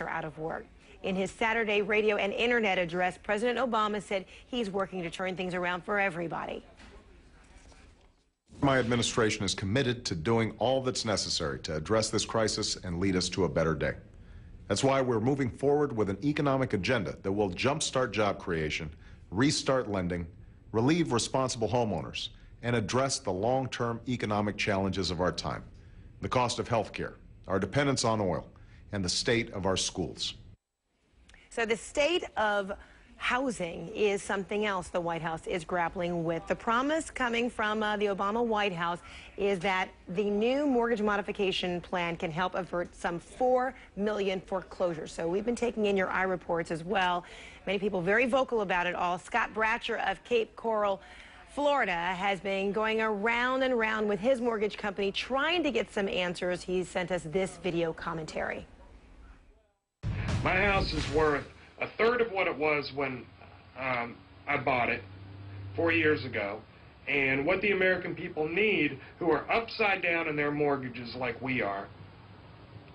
are out of work. In his Saturday radio and internet address, President Obama said he's working to turn things around for everybody. My administration is committed to doing all that's necessary to address this crisis and lead us to a better day. That's why we're moving forward with an economic agenda that will jumpstart job creation, restart lending, relieve responsible homeowners, and address the long-term economic challenges of our time: the cost of health care, our dependence on oil, and the state of our schools. So the state of housing is something else the White House is grappling with. The promise coming from the Obama White House is that the new mortgage modification plan can help avert some 4 million foreclosures. So we've been taking in your iReports as well. Many people very vocal about it all. Scott Bratcher of Cape Coral, Florida, has been going around and around with his mortgage company trying to get some answers. He sent us this video commentary. My house is worth a third of what it was when I bought it 4 years ago. And what the American people need, who are upside down in their mortgages like we are,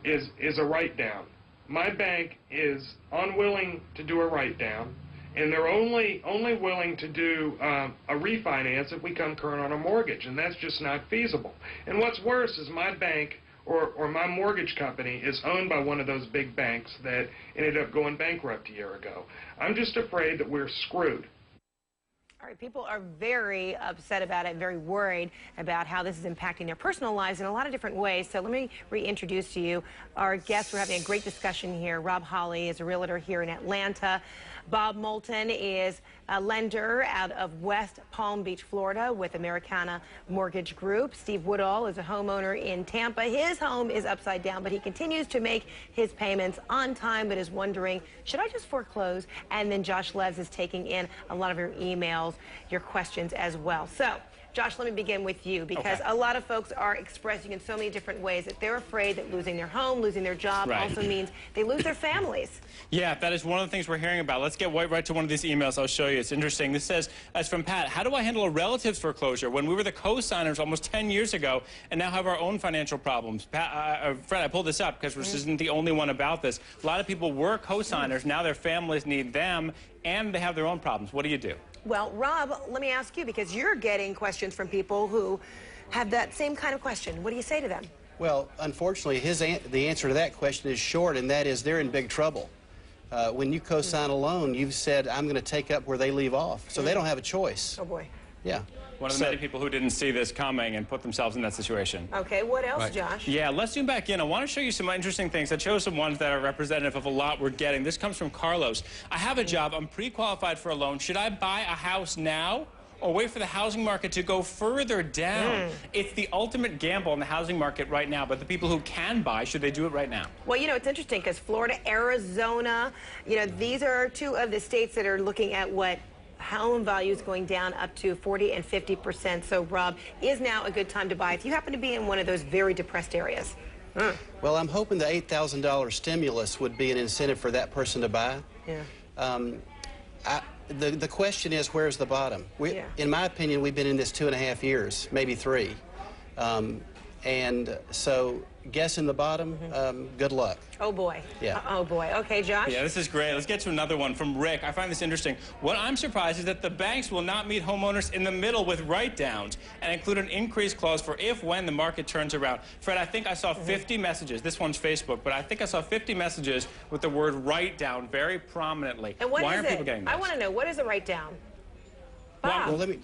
is a write-down. My bank is unwilling to do a write-down, and they're only willing to do a refinance if we come current on a mortgage, and that's just not feasible. And what's worse is my bank or my mortgage company is owned by one of those big banks that ended up going bankrupt a year ago. I'm just afraid that we're screwed. All right, people are very upset about it, very worried about how this is impacting their personal lives in a lot of different ways. So let me reintroduce to you our guests. We're having a great discussion here. Rob Hawley is a realtor here in Atlanta. Bob Moulton is a lender out of West Palm Beach, Florida, with Americana Mortgage Group. Steve Woodall is a homeowner in Tampa. His home is upside down, but he continues to make his payments on time, but is wondering, should I just foreclose? And then Josh Leves is taking in a lot of your emails, your questions as well. So, Josh, let me begin with you, because a lot of folks are expressing in so many different ways that they're afraid that losing their home, losing their job also means they lose their families. Yeah, that is one of the things we're hearing about. Let's get right to one of these emails. I'll show you. It's interesting. This says, it's from Pat. How do I handle a relative's foreclosure when we were the co-signers almost 10 years ago and now have our own financial problems? Pat, Fred, I pulled this up because this isn't the only one about this. A lot of people were co-signers. Now their families need them, and they have their own problems. What do you do? Well, Rob, let me ask you, because you're getting questions from people who have that same kind of question. What do you say to them? Well, unfortunately, the answer to that question is short, and that is they're in big trouble. When you co-sign a loan, you've said, I'm going to take up where they leave off. So they don't have a choice. Oh, boy. Yeah. One of the many people who didn't see this coming and put themselves in that situation. Okay, what else, Josh? Yeah, let's zoom back in. I want to show you some interesting things. I chose some ones that are representative of a lot we're getting. This comes from Carlos. I have a job. I'm pre-qualified for a loan. Should I buy a house now or wait for the housing market to go further down? It's the ultimate gamble in the housing market right now, but the people who can buy, should they do it right now? Well, you know, it's interesting because Florida, Arizona, you know, these are two of the states that are looking at what home values going down up to 40 and 50%. So, Rob, is now a good time to buy if you happen to be in one of those very depressed areas? Well, I'm hoping the $8,000 stimulus would be an incentive for that person to buy. Yeah. The question is, where's the bottom? In my opinion, we've been in this 2.5 years, maybe 3. And so guessing the bottom, good luck. Oh, boy. Yeah. Oh, boy. Okay, Josh? Yeah, this is great. Let's get to another one from Rick. I find this interesting. What I'm surprised is that the banks will not meet homeowners in the middle with write-downs and include an increase clause for when the market turns around. Fred, I think I saw 50 messages. This one's Facebook, but I think I saw 50 messages with the word write-down very prominently. And what Why is aren't people getting this? I want to know, what is a write-down? Bob. Well, let me,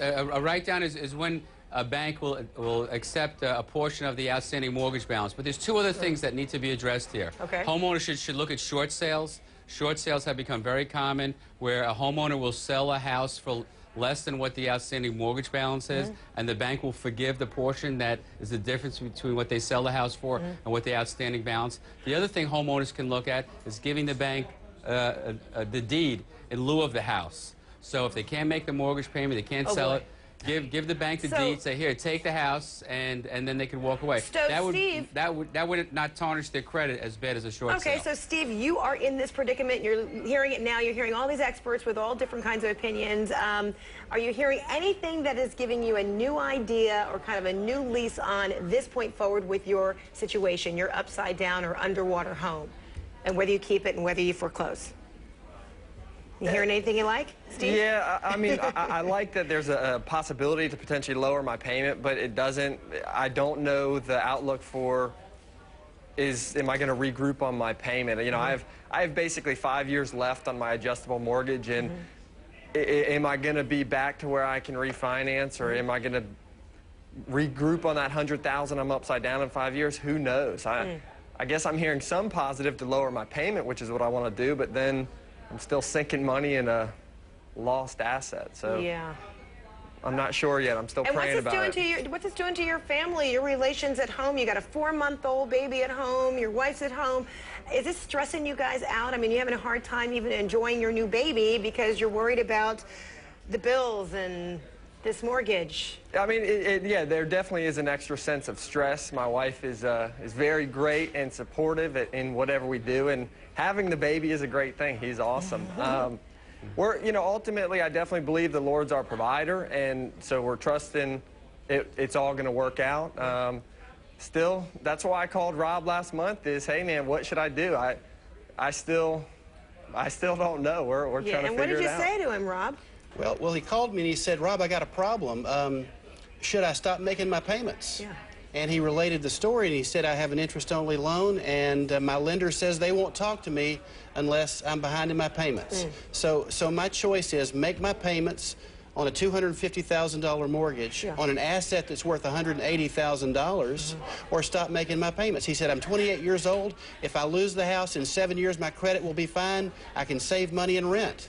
a write-down is when a bank will accept a portion of the outstanding mortgage balance. But there's two other things that need to be addressed here. Okay. Homeowners should look at short sales. Short sales have become very common, where a homeowner will sell a house for less than what the outstanding mortgage balance is, and the bank will forgive the portion that is the difference between what they sell the house for and what the outstanding balance. The other thing homeowners can look at is giving the bank the deed in lieu of the house. So if they can't make the mortgage payment, they can't sell it, give the bank the deed, say, here, take the house, and then they can walk away. So, Steve, that would not tarnish their credit as bad as a short sale. Okay, so Steve, you are in this predicament. You're hearing it now. You're hearing all these experts with all different kinds of opinions. Are you hearing anything that is giving you a new idea or kind of a new lease on this point forward with your situation, your upside down or underwater home? and whether you keep it and whether you foreclose. You hearing anything you like, Steve? Yeah, I mean, I like that there's a possibility to potentially lower my payment, but I don't know the outlook for, am I going to regroup on my payment? You know, I have basically 5 years left on my adjustable mortgage, and am I going to be back to where I can refinance, or am I going to regroup on that $100,000 I'm upside down in 5 years? Who knows? I guess I'm hearing some positive to lower my payment, which is what I want to do, but then I'm still sinking money in a lost asset. So yeah. I'm not sure yet. I'm still praying about it. What's this doing to your family, your relations at home? You got a 4-month-old baby at home. Your wife's at home. Is this stressing you guys out? I mean, you're having a hard time even enjoying your new baby because you're worried about the bills and this mortgage. I mean, yeah, there definitely is an extra sense of stress. My wife is very great and supportive in whatever we do, and having the baby is a great thing. He's awesome. Ultimately, I definitely believe the Lord's our provider, and so we're trusting it's all going to work out. Still, that's why I called Rob last month. Hey man, what should I do? I still don't know. We're trying to figure it out. And what did you say to him, Rob? Well, he called me and he said, Rob, I got a problem. Should I stop making my payments? Yeah. And he related the story, and he said, I have an interest-only loan, and my lender says they won't talk to me unless I'm behind in my payments. So my choice is make my payments on a $250,000 mortgage on an asset that's worth $180,000 or stop making my payments. He said, I'm 28 years old. If I lose the house in 7 years, my credit will be fine. I can save money and rent.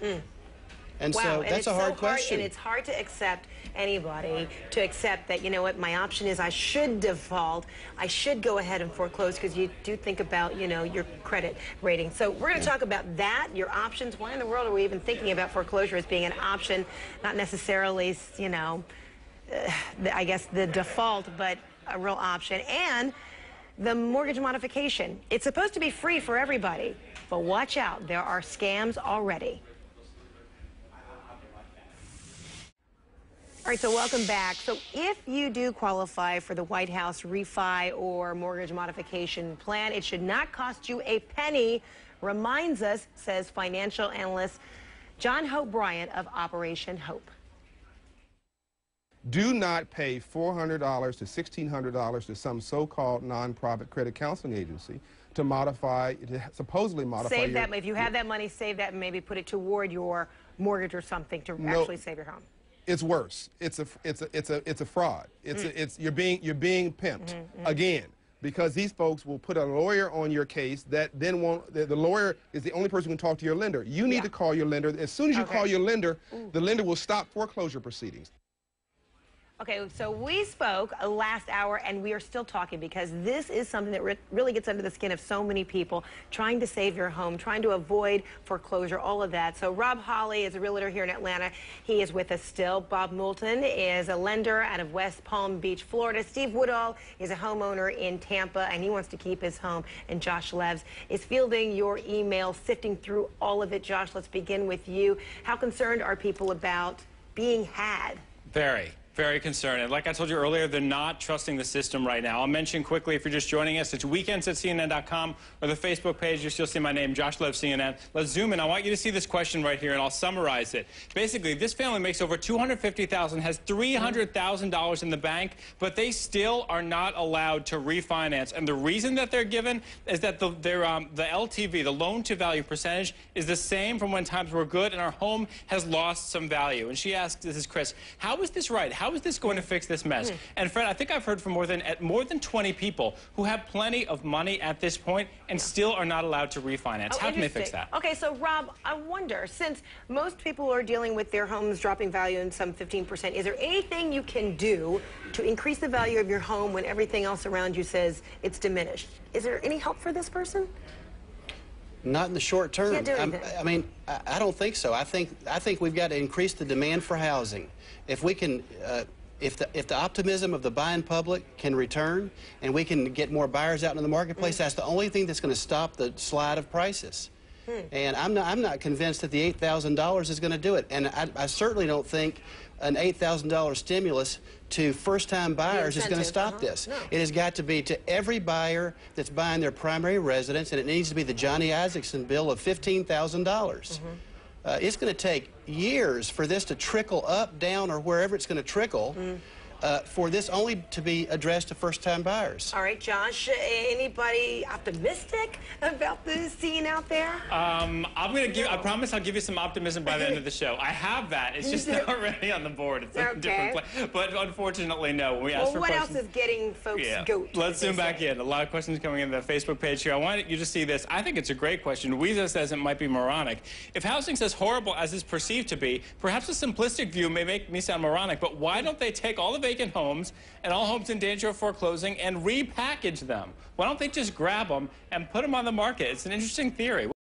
And so that's a hard question. And it's hard to accept anybody to accept that, you know what, my option is I should default. I should go ahead and foreclose, because you do think about, you know, your credit rating. So we're going to talk about that, your options. Why in the world are we even thinking about foreclosure as being an option, not necessarily, you know, I guess the default, but a real option. And the mortgage modification. It's supposed to be free for everybody, but watch out. There are scams already. All right, so welcome back. So if you do qualify for the White House refi or mortgage modification plan, it should not cost you a penny, reminds us, says financial analyst John Hope Bryant of Operation Hope. Do not pay $400 to $1,600 to some so-called non-profit credit counseling agency to modify, to supposedly modify. Save that. If you have that money, save that and maybe put it toward your mortgage or something to actually save your home. It's worse. It's a fraud. You're being pimped again, because these folks will put a lawyer on your case that then won't. The lawyer is the only person who can talk to your lender. You need to call your lender. As soon as you call your lender, the lender will stop foreclosure proceedings. Okay, so we spoke last hour, and we are still talking because this is something that really gets under the skin of so many people, trying to save your home, trying to avoid foreclosure, all of that. So Rob Hawley is a realtor here in Atlanta. He is with us still. Bob Moulton is a lender out of West Palm Beach, Florida. Steve Woodall is a homeowner in Tampa, and he wants to keep his home. And Josh Leves is fielding your email, sifting through all of it. Josh, let's begin with you. How concerned are people about being had? Very concerned. And like I told you earlier, they're not trusting the system right now. I'll mention quickly, if you're just joining us, it's weekends@cnn.com or the Facebook page. You'll see my name, Josh Leves, CNN. Let's zoom in. I want you to see this question right here, and I'll summarize it. Basically, this family makes over $250,000, has $300,000 in the bank, but they still are not allowed to refinance. And the reason that they're given is that the LTV, the loan-to-value percentage, is the same from when times were good, and our home has lost some value. And she asked, this is Chris, how is this right? How is this going to fix this mess? And Fred, I think I've heard from more than 20 people who have plenty of money at this point and still are not allowed to refinance. How can they fix that? Okay, so Rob, I wonder, since most people are dealing with their homes dropping value in some 15%, is there anything you can do to increase the value of your home when everything else around you says it's diminished? Is there any help for this person? Not in the short term. Can't do anything. I mean, I don't think so. I think we've got to increase the demand for housing. If we can, if the optimism of the buying public can return, and we can get more buyers out in the marketplace, that's the only thing that's going to stop the slide of prices. And I'm not convinced that the $8,000 is going to do it. And I certainly don't think an $8,000 stimulus to first-time buyers is going to stop this. No. It has got to be to every buyer that's buying their primary residence, and it needs to be the Johnny Isaacson bill of $15,000. It's going to take years for this to trickle up, down, or wherever it's going to trickle. For this only to be addressed to first-time buyers. All right, Josh, anybody optimistic about this scene out there? I promise I'll give you some optimism by the end of the show. I have that. It's just not already on the board. It's a different place. But unfortunately, no. When we ask for what questions, else is getting folks goat? Let's zoom back in. A lot of questions coming in the Facebook page here. I want you to see this. I think it's a great question. Weezer says it might be moronic. If housing's as horrible as it's perceived to be, perhaps a simplistic view may make me sound moronic, but why don't they take all the vacant homes and all homes in danger of foreclosing and repackage them? Why don't they just grab them and put them on the market? It's an interesting theory.